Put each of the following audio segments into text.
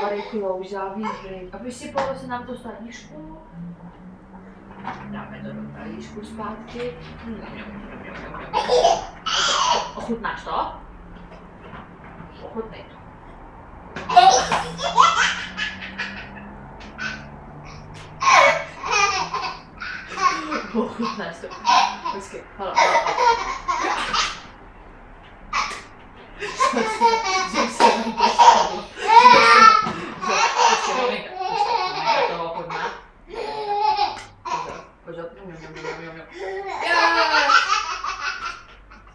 rychlou zavířit. Aby si si nám to staničku. Dáme to do talířku zpátky. Ochutnáš to? Ochutnej to. Ochutnáš to. Počkej, halo.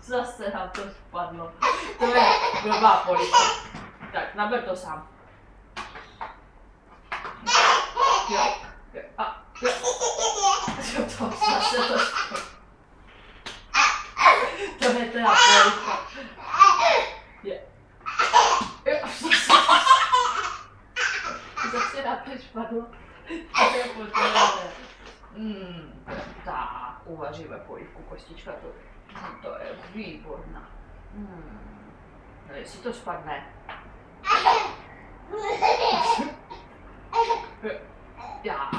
Zase nám to spadlo. To je blbá polika. Tak, naber to sám. Jo. A jo. Jo, to zase to spadlo. To je teda polika. Je. Jo, zase nám to spadlo. To je potřebné. Tak, uvaříme polivku, kostička to. To je výborná. No jestli to spadne. Já.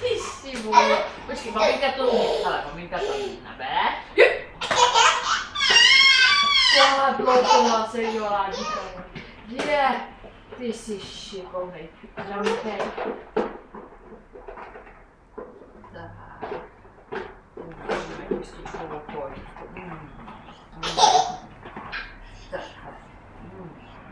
Ty si vole. Počkej, maminka to umí. Ale maminka to umí, nebe. Spadlo to se Joláčka. Je. Ty jsi šikovnej. Zamkej. Tak. Uvaříme kostičkovou polivku.